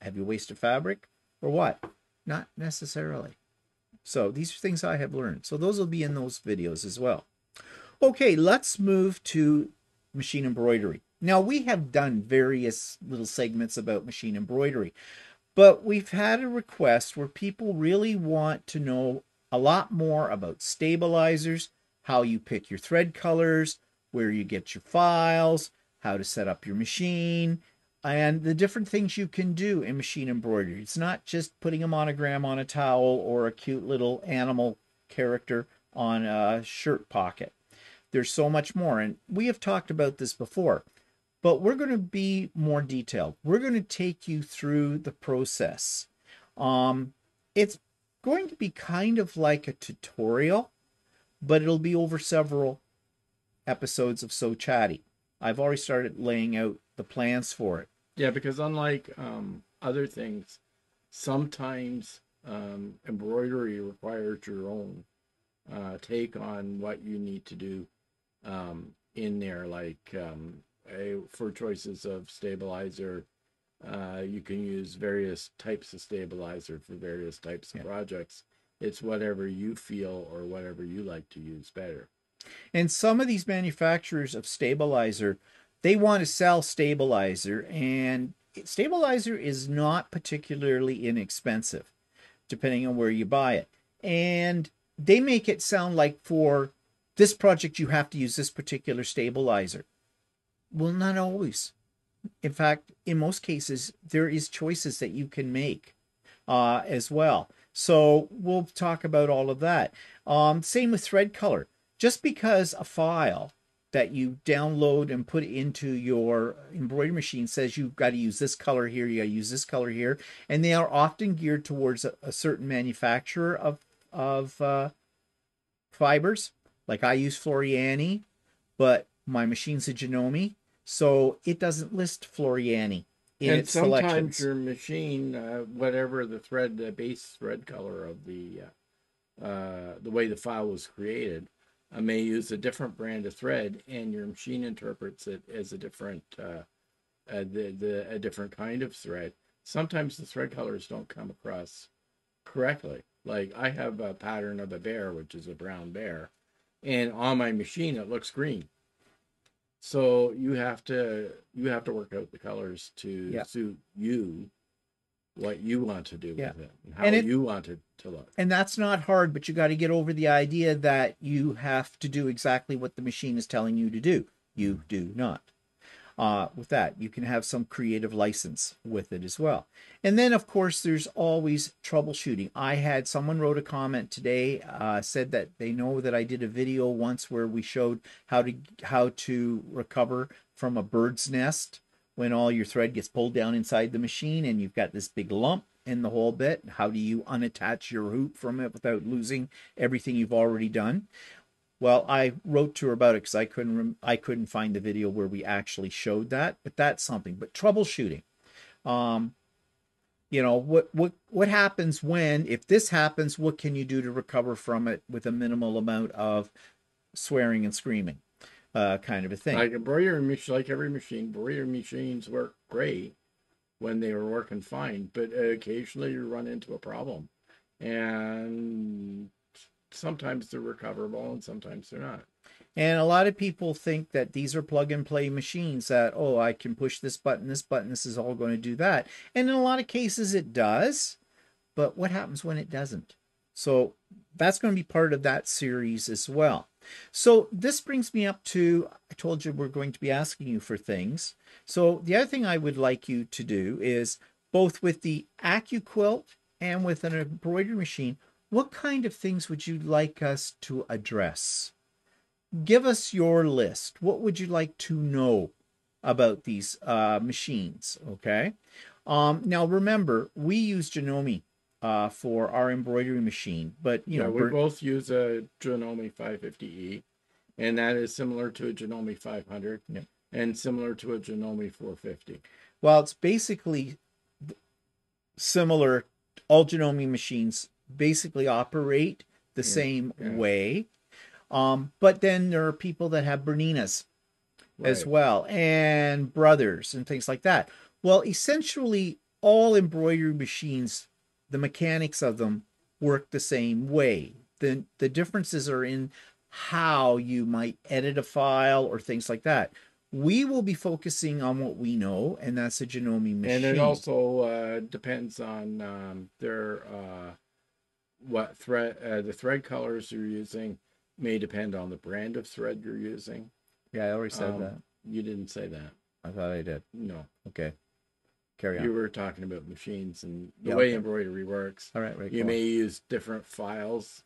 Have you wasted fabric or what? Not necessarily. So these are things I have learned. So those will be in those videos as well. Okay, let's move to machine embroidery. Now we have done various little segments about machine embroidery, but we've had a request where people really want to know a lot more about stabilizers, how you pick your thread colors, where you get your files, how to set up your machine, and the different things you can do in machine embroidery. It's not just putting a monogram on a towel or a cute little animal character on a shirt pocket. There's so much more, and we have talked about this before, but we're going to be more detailed. We're going to take you through the process. It's going to be kind of like a tutorial, but it'll be over several episodes of So Chatty. I've already started laying out the plans for it. Yeah, because unlike other things, sometimes embroidery requires your own take on what you need to do in there. Like for choices of stabilizer, you can use various types of stabilizer for various types of projects. It's whatever you feel or whatever you like to use better. And some of these manufacturers of stabilizer, they want to sell stabilizer, and stabilizer is not particularly inexpensive, depending on where you buy it. And they make it sound like for this project, you have to use this particular stabilizer. Well, not always. In fact, in most cases, there is choices that you can make as well. So we'll talk about all of that. Same with thread color. Just because a file that you download and put into your embroidery machine says you've got to use this color here, you got to use this color here, and they are often geared towards a certain manufacturer of fibers. Like I use Floriani, but my machine's a Janome, so it doesn't list Floriani in And its sometimes selections. your machine, whatever the thread, the base thread color of the way the file was created, may use a different brand of thread, and your machine interprets it as a different a different kind of thread. Sometimes the thread colors don't come across correctly. Like I have a pattern of a bear, which is a brown bear, and on my machine it looks green. So you have to work out the colors to Yeah. suit you, what you want to do Yeah. with it, and how And it you want it to look. and that's not hard, but you got to get over the idea that you have to do exactly what the machine is telling you to do. You do not. With that, you can have some creative license with it as well. And then, of course, there's always troubleshooting. I had someone wrote a comment today, said that they know that I did a video once where we showed how to recover from a bird's nest when all your thread gets pulled down inside the machine and you've got this big lump in the whole bit. How do you unattach your hoop from it without losing everything you've already done? Well, I wrote to her about it because I couldn't find the video where we actually showed that, but that's something. But troubleshooting, um, what happens if this happens? What can you do to recover from it with a minimal amount of swearing and screaming, kind of a thing? Like embroidery machine, like every machine, embroidery machines work great when they were working fine, but occasionally you run into a problem, and sometimes they're recoverable and sometimes they're not. And a lot of people think that these are plug and play machines that, oh, I can push this button, this is all going to do that. And in a lot of cases it does, but what happens when it doesn't? So that's going to be part of that series as well. So this brings me up to, I told you we're going to be asking you for things. So the other thing I would like you to do is both with the Accquilt and with an embroidery machine, what kind of things would you like us to address? Give us your list. What would you like to know about these machines? Okay. Now remember, we use Janome for our embroidery machine, but Yeah, we both use a Janome 550E, and that is similar to a Janome 500, yeah. and similar to a Janome 450. Well, it's basically similar. All Janome machines basically operate the same way. But then there are people that have Berninas as well, and brothers and things like that. Well, essentially, all embroidery machines, the mechanics of them work the same way. The differences are in how you might edit a file or things like that. We will be focusing on what we know, and that's a Janome machine. And it also depends on their what thread, the thread colors you're using may depend on the brand of thread you're using. Yeah, I already said that. You didn't say that. I thought I did. No. Okay. Carry on. You were talking about machines and the way embroidery works. All right. You may use different files,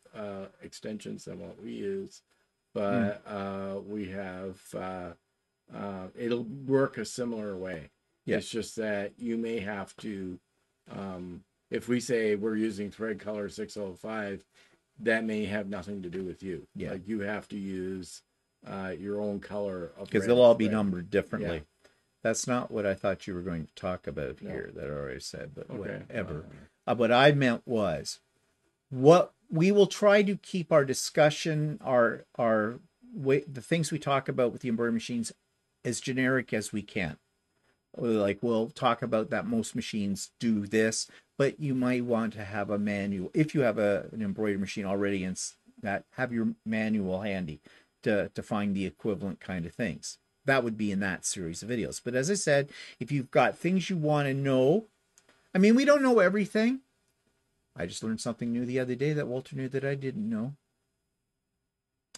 extensions than what we use, but we have, it'll work a similar way. Yeah. It's just that you may have to, if we say we're using thread color 605, that may have nothing to do with you. Yeah. Like you have to use your own color of because they'll all be numbered differently. Yeah. That's not what I thought you were going to talk about here that I already said, but whatever. What I meant was what we will try to keep our discussion, our way, the things we talk about with the embroidery machines as generic as we can. Like we'll talk about that most machines do this, but you might want to have a manual. If you have an embroidery machine already and that, have your manual handy to find the equivalent kind of things. That would be in that series of videos. But as I said, if you've got things you want to know, I mean, we don't know everything. I just learned something new the other day that Walter knew that I didn't know.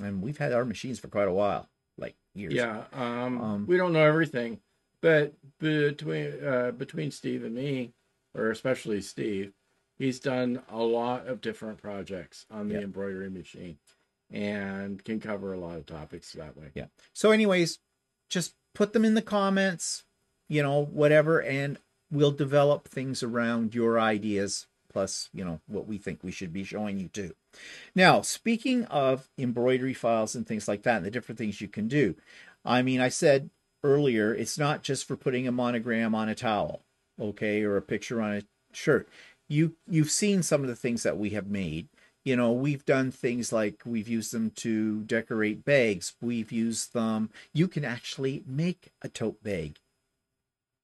And we've had our machines for quite a while, like years. Yeah, we don't know everything. But between Steve and me, or especially Steve, he's done a lot of different projects on the embroidery machine and can cover a lot of topics that way. Yeah. So anyways, just put them in the comments, whatever, and we'll develop things around your ideas plus, you know, what we think we should be showing you too. Now, speaking of embroidery files and things like that, and the different things you can do, I mean, I said earlier, it's not just for putting a monogram on a towel, okay, or a picture on a shirt. You've seen some of the things that we have made. You know, we've done things like we've used them to decorate bags. We've used them. You can actually make a tote bag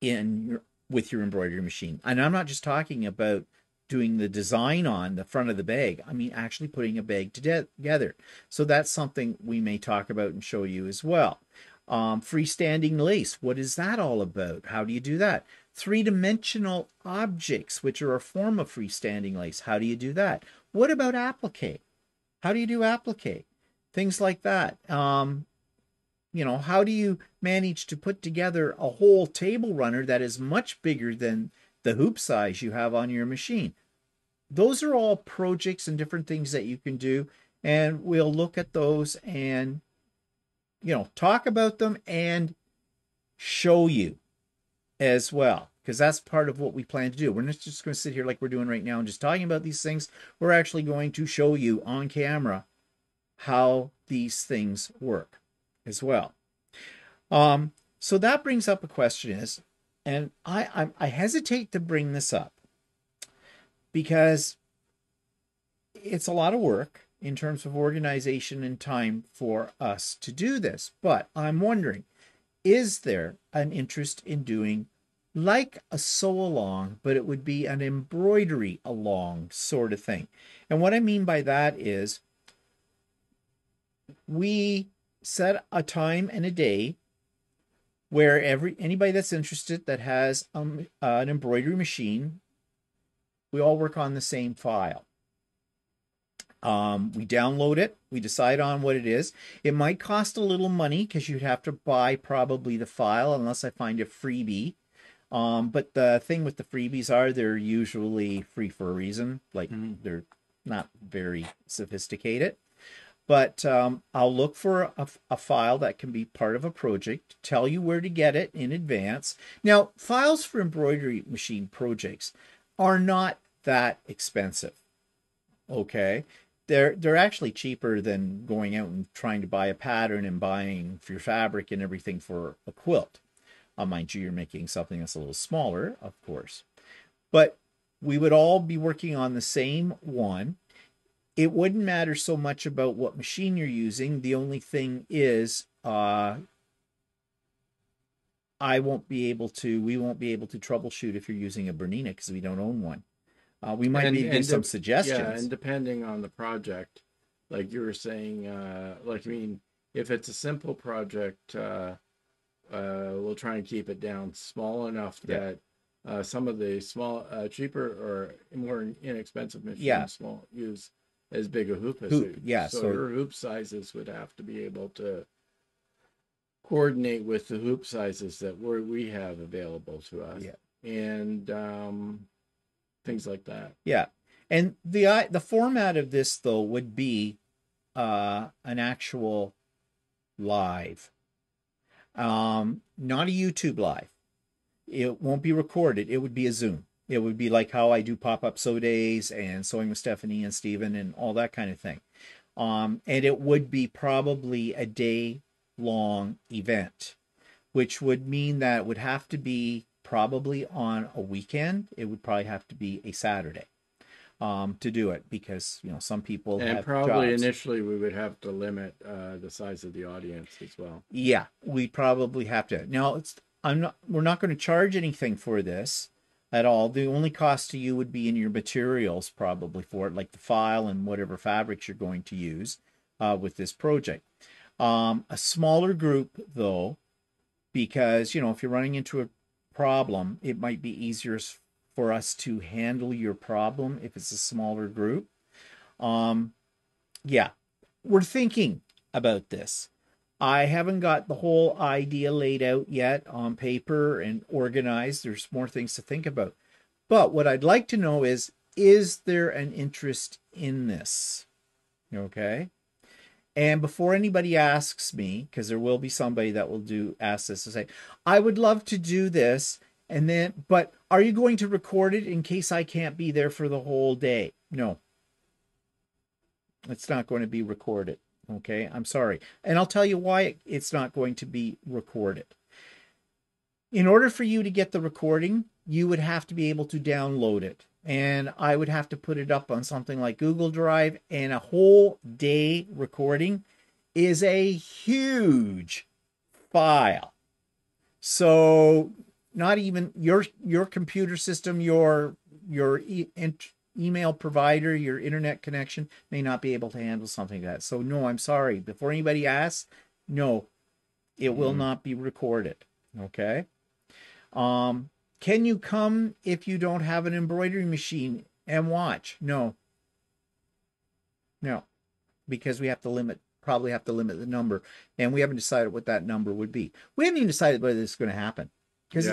with your embroidery machine. And I'm not just talking about doing the design on the front of the bag. I mean, actually putting a bag together. So that's something we may talk about and show you as well. Freestanding lace. What is that all about? How do you do that? Three-dimensional objects, which are a form of freestanding lace. How do you do that? What about applique? How do you do applique? Things like that. You know, how do you manage to put together a whole table runner that is much bigger than the hoop size you have on your machine? Those are all projects and different things that you can do, and we'll look at those and, you know, talk about them and show you as well, because that's part of what we plan to do. We're not just going to sit here like we're doing right now and just talking about these things. We're actually going to show you on camera how these things work as well. So that brings up a question is, and I hesitate to bring this up because it's a lot of work in terms of organization and time for us to do this. But I'm wondering, is there an interest in doing like a sew along, but it would be an embroidery along sort of thing? And what I mean by that is we set a time and a day where anybody that's interested that has an embroidery machine, we all work on the same file. We download it. We decide on what it is. It might cost a little money because you'd have to buy probably the file unless I find a freebie. But the thing with the freebies are they're usually free for a reason. Like they're not very sophisticated. But I'll look for a file that can be part of a project, tell you where to get it in advance. Now, files for embroidery machine projects are not that expensive. Okay, they're actually cheaper than going out and trying to buy a pattern and buying for your fabric and everything for a quilt. Mind you, you're making something that's a little smaller, of course. But we would all be working on the same one. It wouldn't matter so much about what machine you're using. The only thing is, we won't be able to troubleshoot if you're using a Bernina because we don't own one. We might be give some suggestions. Yeah, and depending on the project, like you were saying, if it's a simple project, we'll try and keep it down small enough that some of the small, cheaper or more inexpensive machines won't use as big a hoop as you. Yeah, so your hoop sizes would have to be able to coordinate with the hoop sizes that we have available to us. Yeah. And things like that. Yeah. And the format of this though would be an actual live. Not a YouTube live. It won't be recorded. It would be a Zoom. It would be like how I do pop-up sew days and sewing with Stephanie and Stephen and all that kind of thing. And it would be probably a day-long event, which would mean that it would have to be probably on a weekend. It would probably have to be a Saturday to do it because, you know, some people have probably jobs. Initially we would have to limit the size of the audience as well. Yeah, we probably have to. Now, we're not going to charge anything for this at all. The only cost to you would be in your materials probably for it, like the file and whatever fabrics you're going to use with this project. A smaller group though, because, you know, if you're running into a problem, it might be easier for us to handle your problem if it's a smaller group. Yeah, we're thinking about this. I haven't got the whole idea laid out yet on paper and organized. There's more things to think about. But what I'd like to know is there an interest in this? Okay. And before anybody asks me, because there will be somebody that will ask this to say, I would love to do this. And then, but are you going to record it in case I can't be there for the whole day? No, it's not going to be recorded. Okay, I'm sorry. And I'll tell you why it's not going to be recorded. In order for you to get the recording, you would have to be able to download it. And I would have to put it up on something like Google Drive, and a whole day recording is a huge file. So not even your computer system, your email provider, your internet connection may not be able to handle something like that. So no, I'm sorry. Before anybody asks, no, it will not be recorded. Okay. Can you come if you don't have an embroidery machine and watch? No. No. Because we have to probably have to limit the number, and we haven't decided what that number would be. We haven't even decided whether this is going to happen. Because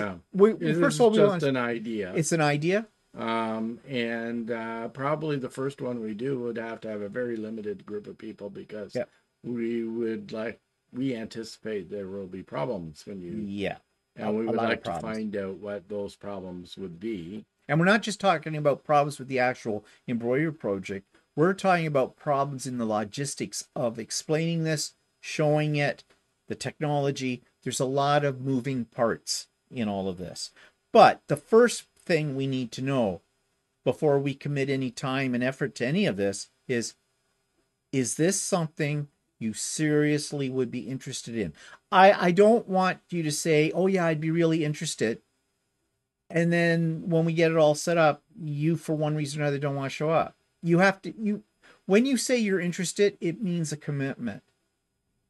first of all, just an idea. It's an idea. And probably the first one we do would have to have a very limited group of people, because we anticipate there will be problems when you and we would like to find out what those problems would be. And we're not just talking about problems with the actual embroidery project. We're talking about problems in the logistics of explaining this, showing it, the technology. There's a lot of moving parts in all of this. But the first thing we need to know before we commit any time and effort to any of this is this something you seriously would be interested in? I don't want you to say, oh yeah, I'd be really interested. And then when we get it all set up, you, for one reason or another, don't want to show up. You have to, when you say you're interested, it means a commitment.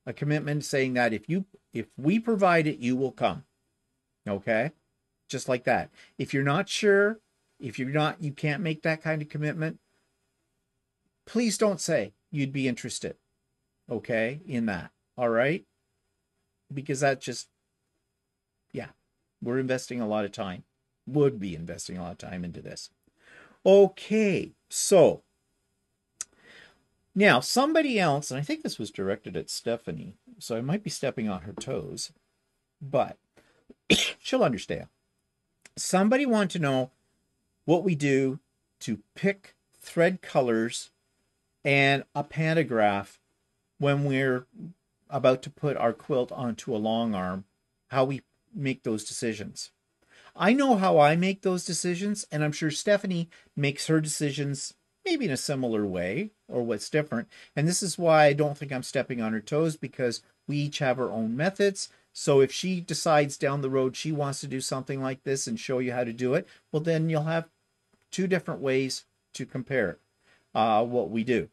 A commitment saying that if we provide it, you will come. Okay? Just like that. If you're not sure, you can't make that kind of commitment, please don't say you'd be interested. Okay? In that. All right? Because that just, we're investing a lot of time. Would be investing a lot of time into this. Okay, so now somebody else, and I think this was directed at Stephanie, so I might be stepping on her toes, but she'll understand. Somebody wanted to know what we do to pick thread colors and a pantograph when we're about to put our quilt onto a long arm, how we make those decisions. I know how I make those decisions, and I'm sure Stephanie makes her decisions maybe in a similar way, or what's different. And this is why I don't think I'm stepping on her toes, because we each have our own methods. So if she decides down the road she wants to do something like this and show you how to do it, well, then you'll have two different ways to compare what we do.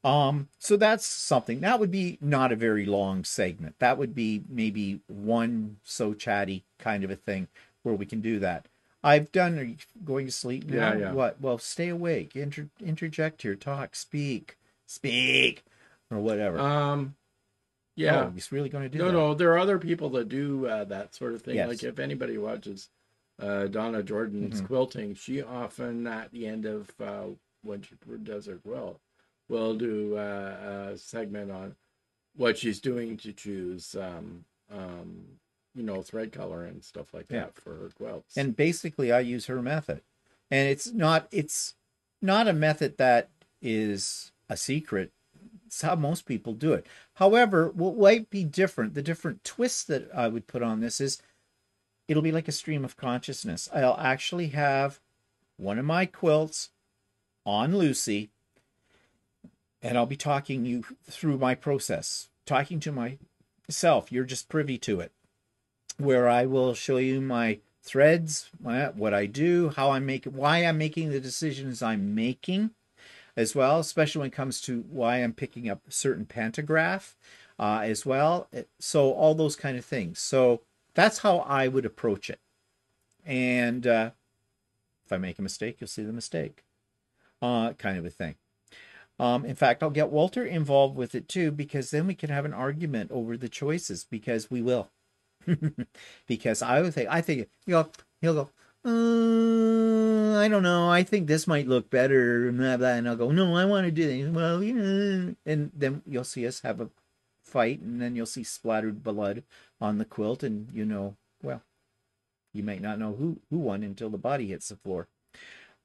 So that's something. That would be not a very long segment. That would be maybe one so chatty kind of a thing where we can do that. I've done. Are you going to sleep now? Yeah. What? Well, stay awake. Interject here. Talk. Speak, or whatever. Yeah. Oh, he's really going to do that? No. There are other people that do that sort of thing. Yes. Like if anybody watches Donna Jordan's quilting, she often at the end of when she does her quilt will do a segment on what she's doing to choose thread color and stuff like that for her quilts. And basically I use her method. And it's not a method that is a secret. It's how most people do it. However, what might be different, the different twists that I would put on this is it'll be like a stream of consciousness. I'll actually have one of my quilts on Lucy, and I'll be talking you through my process, talking to myself. You're just privy to it, where I will show you my threads, what I do, how I make it, why I'm making the decisions I'm making as well, especially when it comes to why I'm picking up a certain pantograph as well. So all those kind of things. So that's how I would approach it. And if I make a mistake, you'll see the mistake, kind of a thing. In fact, I'll get Walter involved with it too, because then we can have an argument over the choices, because we will. Because I think he'll go, I don't know, I think this might look better, and blah, blah, and I'll go, no, I want to do this. Well, and then you'll see us have a fight, and then you'll see splattered blood on the quilt, and well, You might not know who won until the body hits the floor.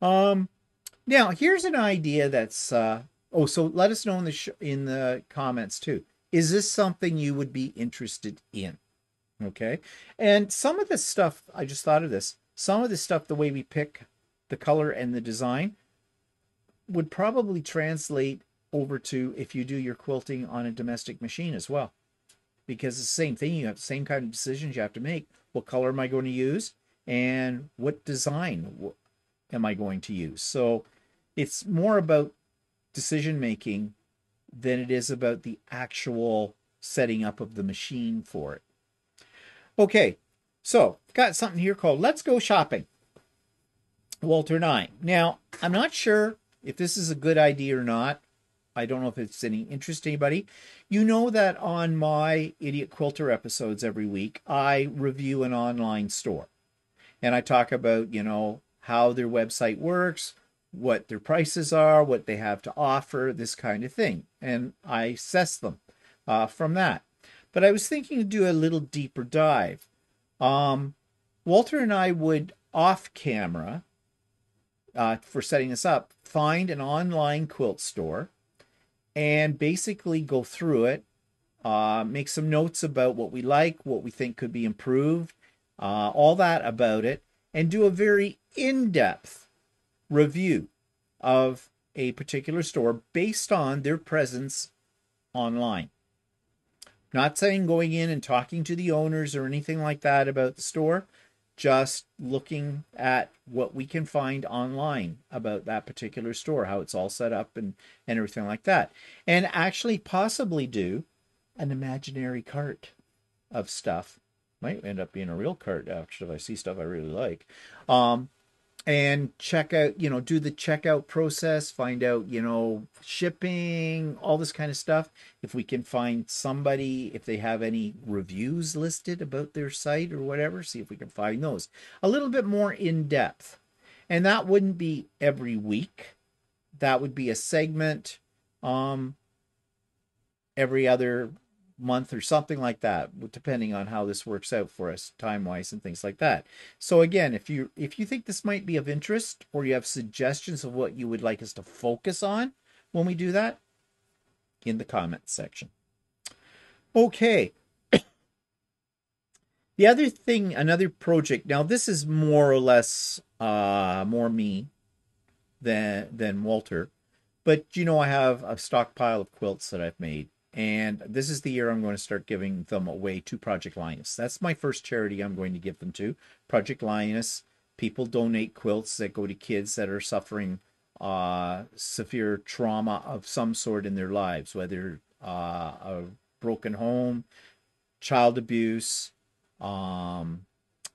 Um, Now here's an idea that's oh, so let us know in the comments too. Is this something you would be interested in? Okay. And some of this stuff, I just thought of this. Some of this stuff, the way we pick the color and the design, would probably translate over to if you do your quilting on a domestic machine as well. Because it's the same thing. You have the same kind of decisions you have to make. What color am I going to use? And what design am I going to use? So it's more about decision making than it is about the actual setting up of the machine for it. Okay, so got something here called Let's Go Shopping, Walter 9. Now, I'm not sure if this is a good idea or not. I don't know if it's any interest to anybody. You know that on my Idiot Quilter episodes every week, I review an online store. And I talk about, how their website works, what their prices are, what they have to offer, this kind of thing. And I assess them from that. But I was thinking to do a little deeper dive. Walter and I would, off camera, for setting this up, find an online quilt store and basically go through it, make some notes about what we like, what we think could be improved, all that about it, and do a very in-depth review of a particular store based on their presence online. Not saying going in and talking to the owners or anything like that about the store, just looking at what we can find online about that particular store, how it's all set up and everything like that. And actually possibly do an imaginary cart of stuff. Might end up being a real cart, actually, if I see stuff I really like. And check out, do the checkout process, find out, shipping, all this kind of stuff. If we can find somebody, if they have any reviews listed about their site or whatever, see if we can find those. A little bit more in depth. And that wouldn't be every week. That would be a segment every other month or something like that, depending on how this works out for us time-wise and things like that. So again, if you think this might be of interest, or you have suggestions of what you would like us to focus on when we do that, in the comments section. Okay. The other thing, another project, now this is more or less more me than Walter, but I have a stockpile of quilts that I've made. And this is the year I'm going to start giving them away to Project Linus. That's my first charity I'm going to give them to. Project Linus. People donate quilts that go to kids that are suffering severe trauma of some sort in their lives, whether a broken home, child abuse, in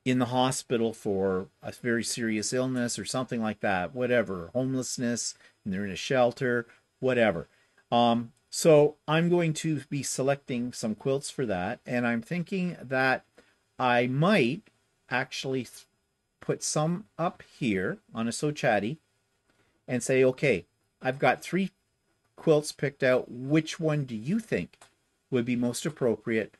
the hospital for a very serious illness or something like that, whatever, homelessness, and they're in a shelter, whatever. So I'm going to be selecting some quilts for that, and I'm thinking that I might actually put some up here on a Chatty and say, okay, I've got 3 quilts picked out. Which one do you think would be most appropriate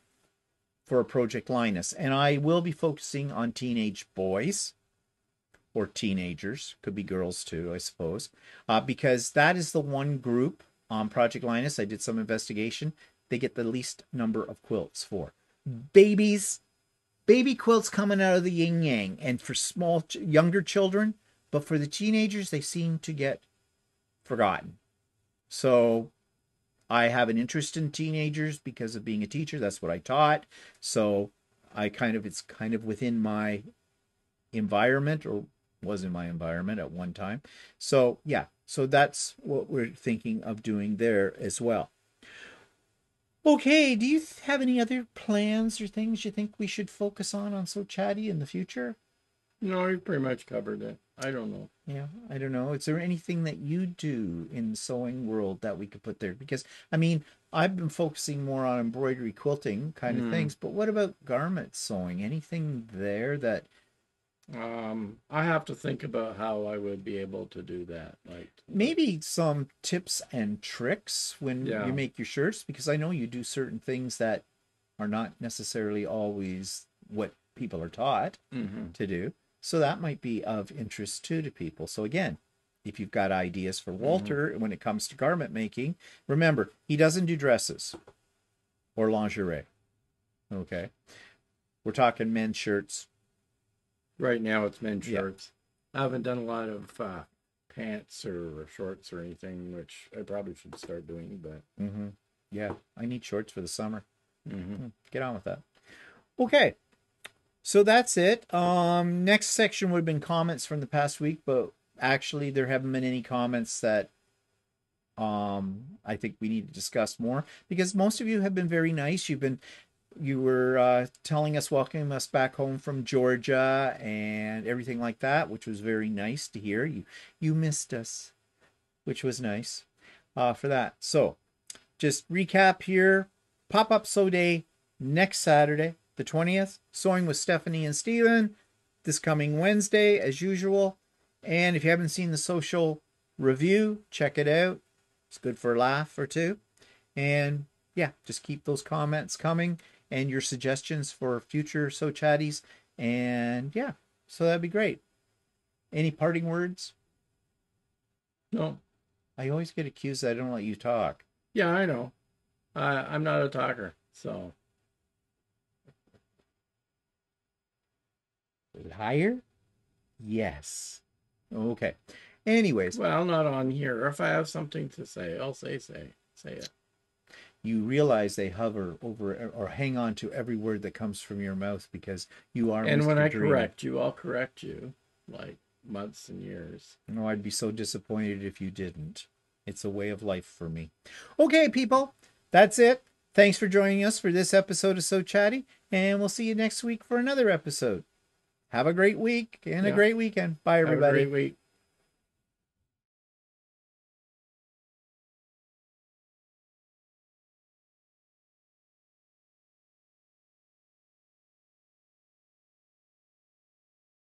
for a Project Linus? And I will be focusing on teenage boys or teenagers, could be girls too, I suppose, because that is the one group on Project Linus, I did some investigation, they get the least number of quilts for. Baby quilts coming out of the yin yang, and for small, younger children, but for the teenagers, they seem to get forgotten. So I have an interest in teenagers because of being a teacher. That's what I taught. So it's kind of within my environment, or was in my environment at one time. So yeah, so that's what we're thinking of doing there as well. Okay, do you have any other plans or things you think we should focus on So Chatty in the future? No, you pretty much covered it. I don't know. Yeah, I don't know. Is there anything that you do in the sewing world that we could put there? Because, I mean, I've been focusing more on embroidery quilting kind of things, but what about garment sewing? Anything there that I have to think about how I would be able to do that. maybe some tips and tricks when you make your shirts? Because I know you do certain things that are not necessarily always what people are taught Mm-hmm. to do. So that might be of interest too to people. So again, if you've got ideas for Walter when it comes to garment making, remember, he doesn't do dresses or lingerie. Okay. We're talking men's shirts. Right now it's men's Yeah. shirts. I haven't done a lot of pants or shorts or anything, which I probably should start doing, but Yeah, I need shorts for the summer. mm-hmm. Get on with that. Okay. So that's it. Next section would have been comments from the past week, but actually there haven't been any comments that I think we need to discuss more because most of you have been very nice. You were telling us, welcoming us back home from Georgia and everything like that, which was very nice to hear. You missed us, which was nice for that. So just recap here. Pop-up sew day next Saturday, the 20th. Sewing with Stephanie and Steven this coming Wednesday, as usual. And if you haven't seen the Sewcial review, check it out. It's good for a laugh or two. And yeah, just keep those comments coming and your suggestions for future Sew Chatties. And yeah, so that'd be great. Any parting words? No. I always get accused that I don't let you talk. Yeah, I know. I'm not a talker, so. Liar? Yes. Okay. Anyways, Well, not on here. If I have something to say, I'll say it. you realize they hover over or hang on to every word that comes from your mouth because you are And Mr. when I Dreamer. correct you, I'll correct you like months and years. No, I'd be so disappointed if you didn't. It's a way of life for me. Okay, people, that's it. Thanks for joining us for this episode of So Chatty, and we'll see you next week for another episode. Have a great week and a great weekend. Bye, Have a everybody. great week.